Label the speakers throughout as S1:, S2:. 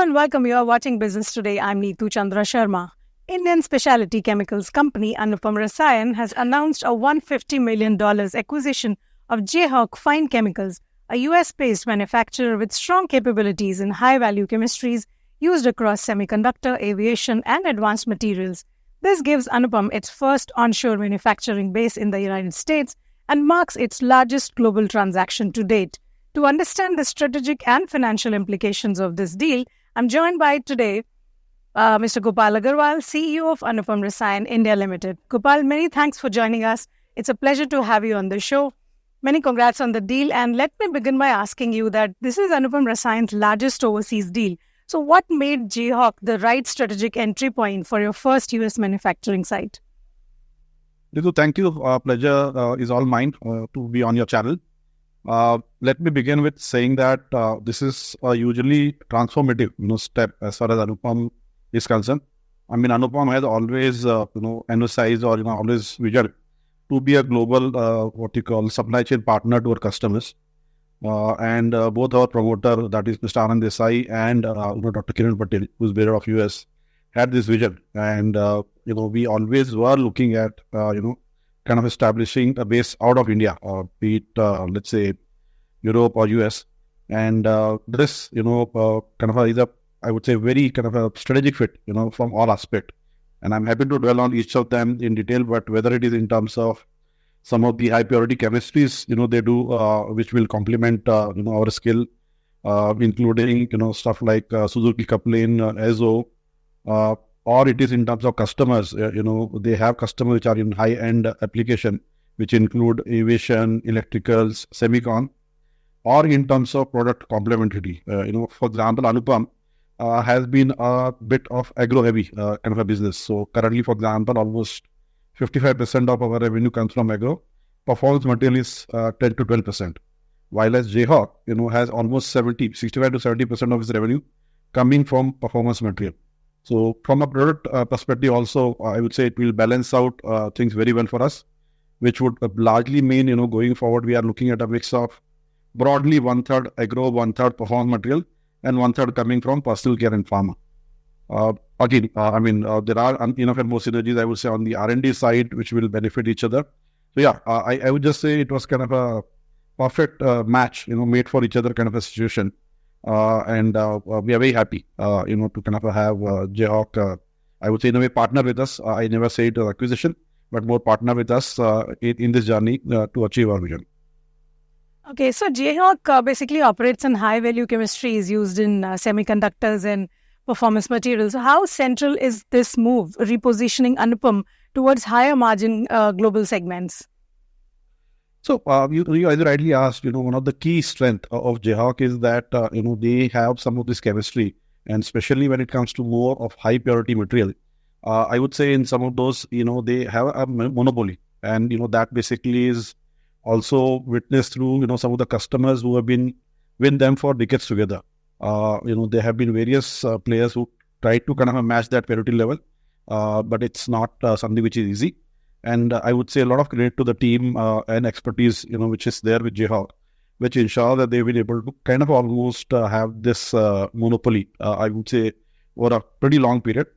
S1: and welcome. You are watching Business Today. I'm Neetu Chandra Sharma. Indian specialty chemicals company Anupam Rasayan has announced a $150 million acquisition of Jayhawk Fine Chemicals, a US-based manufacturer with strong capabilities in high-value chemistries used across semiconductor, aviation, and advanced materials. This gives Anupam its first onshore manufacturing base in the United States and marks its largest global transaction to date. To understand the strategic and financial implications of this deal, I'm joined by today Mr. Gopal Agarwal, CEO of Anupam Rasayan India Limited. Gopal, many thanks for joining us. It's a pleasure to have you on the show. Many congrats on the deal. And let me begin by asking you that this is Anupam Rasayan's largest overseas deal. So what made Jayhawk the right strategic entry point for your first US manufacturing site?
S2: Ritu, thank you. Pleasure is all mine to be on your channel. Let me begin with saying that this is a hugely transformative step as far as Anupam is concerned. I mean, Anupam has always emphasized or always vision to be a global supply chain partner to our customers. And both our promoter, that is Mr. Anand Desai, and Dr. Kiran Patel, who's bearer of US, had this vision. And we always were looking at kind of establishing a base out of India, or be it, let's say, Europe or US. And this, kind of is a, I would say, very kind of a strategic fit, from all aspects. And I'm happy to dwell on each of them in detail, but whether it is in terms of some of the high purity chemistries, they do, which will complement, our skill, including, stuff like Suzuki coupling, EZO, or it is in terms of customers, they have customers which are in high-end application, which include aviation, electricals, semicon, or in terms of product complementarity. For example, Anupam has been a bit of agro-heavy kind of a business. So currently, for example, almost 55% of our revenue comes from agro. Performance material is 10 to 12%. While as Jayhawk, has almost 65 to 70% of its revenue coming from performance material. So from a product perspective also, I would say it will balance out things very well for us, which would largely mean, going forward, we are looking at a mix of broadly 1/3 agro, 1/3 performance material, and 1/3 coming from personal care and pharma. Again, there are enough and more synergies, I would say, on the R&D side, which will benefit each other. So yeah, I would just say it was kind of a perfect match, made for each other kind of a situation. And we are very happy, to kind of have Jayhawk, I would say, in a way, partner with us. I never say it as acquisition, but more partner with us in this journey to achieve our vision.
S1: Okay, so Jayhawk basically operates in high-value chemistries used in semiconductors and performance materials. How central is this move, repositioning Anupam towards higher margin global segments?
S2: So, you as you rightly asked, one of the key strengths of Jayhawk is that, they have some of this chemistry, and especially when it comes to more of high purity material, I would say in some of those, they have a monopoly, and, that basically is also witnessed through, some of the customers who have been with them for decades together. There have been various players who try to kind of match that purity level, but it's not something which is easy. And I would say a lot of credit to the team and expertise, which is there with Jayhawk, which ensure that they've been able to kind of almost have this monopoly, I would say, over a pretty long period.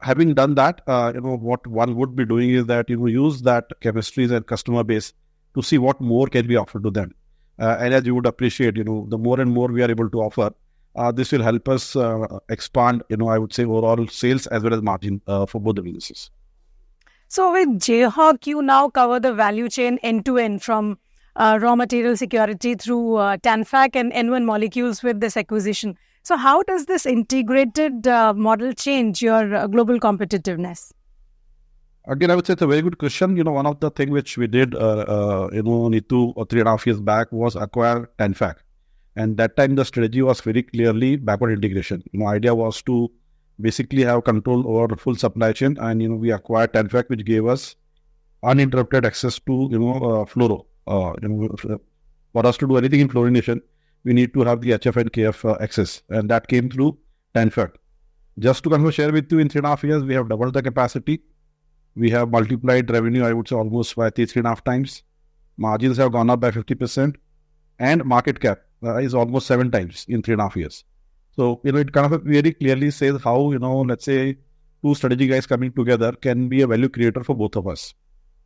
S2: Having done that, what one would be doing is that, use that chemistries and customer base to see what more can be offered to them. And as you would appreciate, the more and more we are able to offer, this will help us expand, I would say, overall sales as well as margin for both the businesses.
S1: So with Jayhawk, you now cover the value chain end-to-end from raw material security through TANFAC and N1 molecules with this acquisition. So how does this integrated model change your global competitiveness?
S2: Again, I would say it's a very good question. One of the things which we did, Neetu, 3.5 years back was acquire TANFAC. And that time the strategy was very clearly backward integration. Idea was to basically have control over the full supply chain, and we acquired TANFAC, which gave us uninterrupted access to fluoro. For us to do anything in fluorination, we need to have the HF and KF access, and that came through TANFAC. Just to kind of share with you, in 3.5 years, we have doubled the capacity. We have multiplied revenue, I would say, almost by 3.5 times. Margins have gone up by 50%, and market cap is almost 7 times in 3.5 years. So, it kind of very clearly says how, let's say two strategy guys coming together can be a value creator for both of us.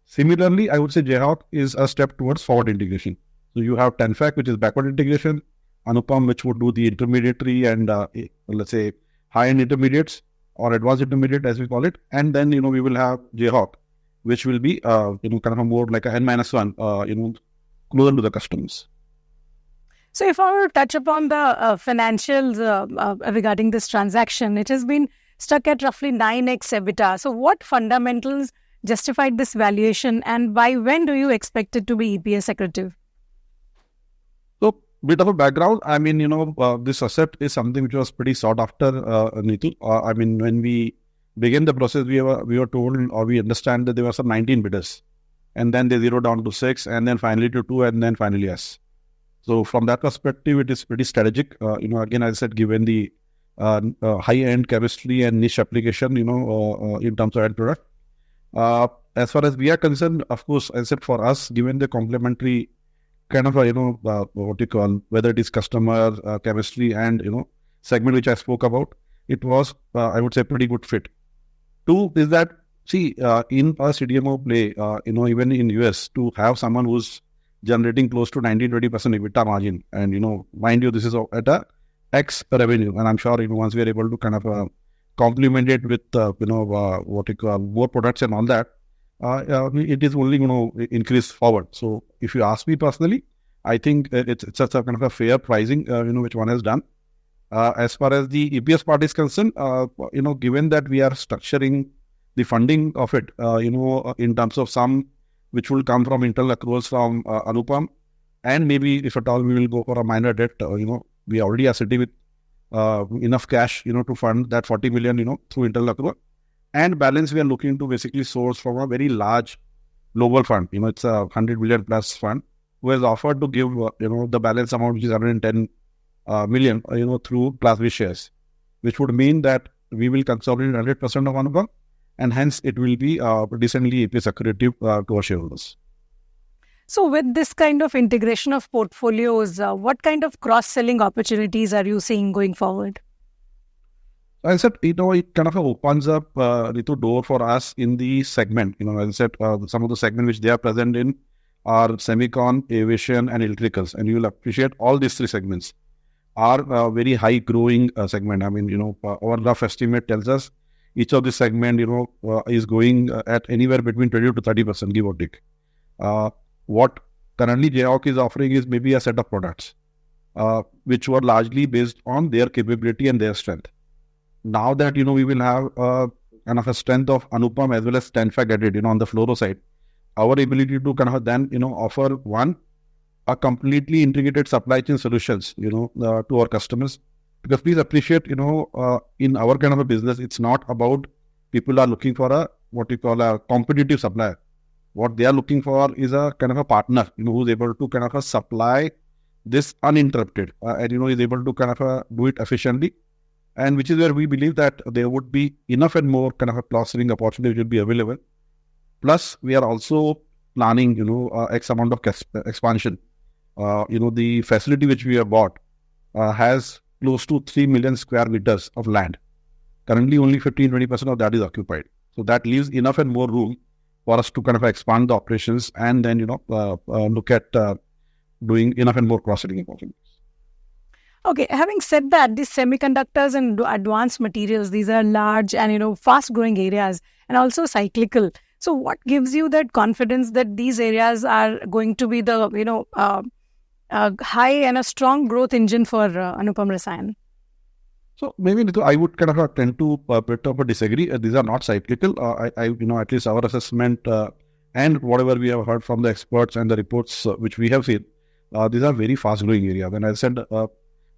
S2: Similarly, I would say Jayhawk is a step towards forward integration. So you have Tenfac, which is backward integration, Anupam, which would do the intermediary and let's say high-end intermediates or advanced intermediate as we call it. And then, we will have Jayhawk, which will be, kind of a more like a N-1, closer to the customers.
S1: So if I were to touch upon the financials regarding this transaction, it has been stuck at roughly 9x EBITDA. So what fundamentals justified this valuation, and by when do you expect it to be EPS accretive?
S2: So, bit of a background. I mean, this asset is something which was pretty sought after, Neetu. I mean, when we began the process, we were told, or we understand that there were some 19 bidders, and then they zeroed down to 6, and then finally to 2, and then finally us. So, from that perspective, it is pretty strategic. Again, as I said, given the high-end chemistry and niche application, in terms of end product. As far as we are concerned, of course, as I said, for us, given the complementary kind of, what you call, whether it is customer, chemistry and, segment which I spoke about, it was, I would say, pretty good fit. Two is that, see, in a CDMO play, even in US, to have someone who's generating close to 19-20% EBITDA margin, and, mind you, this is at a X revenue, and I'm sure, once we are able to kind of complement it with, what you call, more products and all that, it is only going to increase forward. So, if you ask me personally, I think it's such a kind of a fair pricing, which one has done. As far as the EPS part is concerned, given that we are structuring the funding of it, in terms of some which will come from internal accruals from Anupam, and maybe if at all we will go for a minor debt, we already are sitting with enough cash, to fund that 40 million, through internal accrual. And balance we are looking to basically source from a very large global fund. It's a 100 million plus fund who has offered to give, the balance amount, which is 110 million, through Class B shares, which would mean that we will consolidate 100% of Anupam, and hence it will be decently EPS accretive to our shareholders.
S1: So with this kind of integration of portfolios, what kind of cross-selling opportunities are you seeing going forward?
S2: I said, it kind of opens up the door for us in the segment. As I said, some of the segment which they are present in are semicon, aviation, and electricals. And you will appreciate all these three segments are very high growing segment. I mean, our rough estimate tells us each of this segment, is going at anywhere between 20 to 30%, give or take. What currently Jayhawk is offering is maybe a set of products, which were largely based on their capability and their strength. Now that, we will have kind of a strength of Anupam as well as Tenfac added, on the fluoro side, our ability to kind of then, offer a completely integrated supply chain solutions, to our customers. Because please appreciate, in our kind of a business, it's not about people are looking for what you call a competitive supplier. What they are looking for is a kind of a partner, who's able to kind of supply this uninterrupted, and, is able to kind of do it efficiently. And which is where we believe that there would be enough and more kind of a cross-selling opportunity which will be available. Plus, we are also planning, X amount of expansion. The facility which we have bought has close to 3 million square meters of land. Currently, only 15-20% of that is occupied. So that leaves enough and more room for us to kind of expand the operations and then, look at doing enough and more cross-selling opportunities.
S1: Okay, having said that, these semiconductors and advanced materials, these are large and, fast-growing areas and also cyclical. So what gives you that confidence that these areas are going to be the, high and a strong growth engine for Anupam Rasayan?
S2: So maybe I would kind of tend to a bit of a disagree. These are not cyclical. At least our assessment and whatever we have heard from the experts and the reports which we have seen, these are very fast-growing areas. And I said,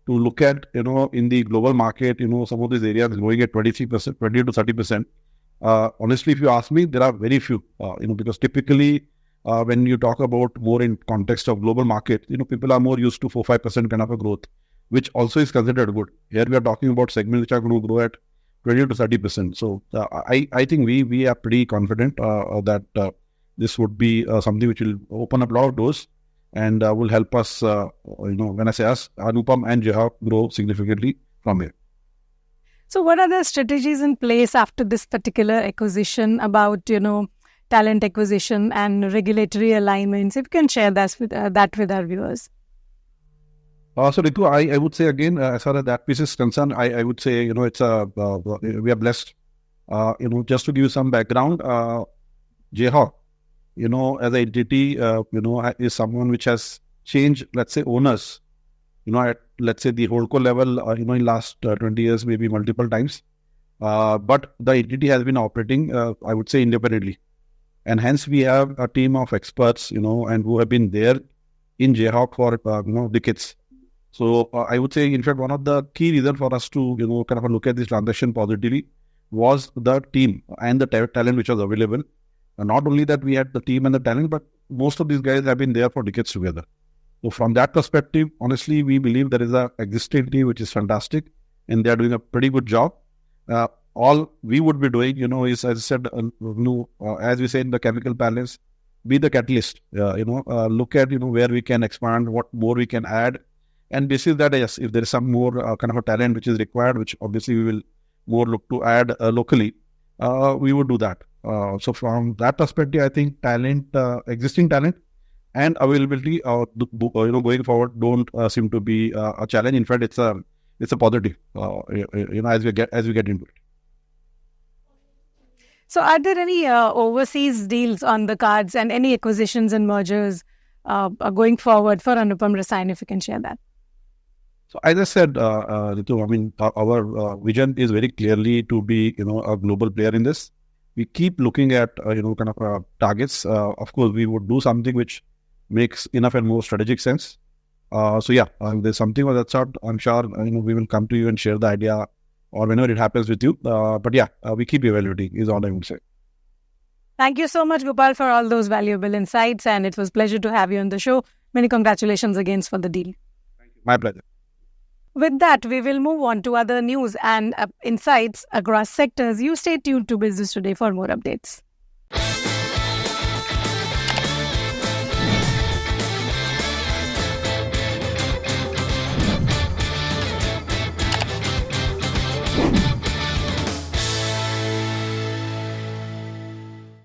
S2: to look at, in the global market, some of these areas growing at 23%, 20 to 30%. Honestly, if you ask me, there are very few, because typically when you talk about more in context of global market, people are more used to 4-5% kind of a growth, which also is considered good. Here we are talking about segments which are going to grow at 20 to 30%. So I think we are pretty confident that this would be something which will open up a lot of doors and will help us, when I say us, Anupam and Jayhawk grow significantly from here.
S1: So what are the strategies in place after this particular acquisition about, talent acquisition and regulatory alignments? If you can share that with our viewers.
S2: So Ritu, I would say again, as far as that piece is concerned, I would say, it's we are blessed. Just to give you some background, Jayhawk, as an entity, is someone which has changed, let's say, owners, at, let's say, the holdco level, in last 20 years, maybe multiple times. But the entity has been operating, I would say, independently. And hence, we have a team of experts, and who have been there in Jayhawk for, decades. So I would say, in fact, one of the key reasons for us to, kind of look at this transaction positively was the team and the talent which was available. And not only that we had the team and the talent, but most of these guys have been there for decades together. So from that perspective, honestly, we believe there is a existing team which is fantastic and they are doing a pretty good job. All we would be doing, is, as I said, as we say in the chemical balance, be the catalyst, look at, where we can expand, what more we can add. And this is that, yes, if there is some more kind of a talent which is required, which obviously we will more look to add locally, we would do that. So from that perspective, I think talent, existing talent and availability, going forward, don't seem to be a challenge. In fact, it's a positive, as we get into it.
S1: So are there any overseas deals on the cards and any acquisitions and mergers going forward for Anupam Rasayan, if you can share that?
S2: So as I said, Ritu, I mean, our vision is very clearly to be, a global player in this. We keep looking at, kind of targets. Of course, we would do something which makes enough and more strategic sense. If there's something of that sort, I'm sure, we will come to you and share the idea or whenever it happens with you. We keep evaluating is all I would say.
S1: Thank you so much, Gopal, for all those valuable insights. And it was a pleasure to have you on the show. Many congratulations again for the deal.
S2: Thank you. My pleasure.
S1: With that, we will move on to other news and insights across sectors. You stay tuned to Business Today for more updates.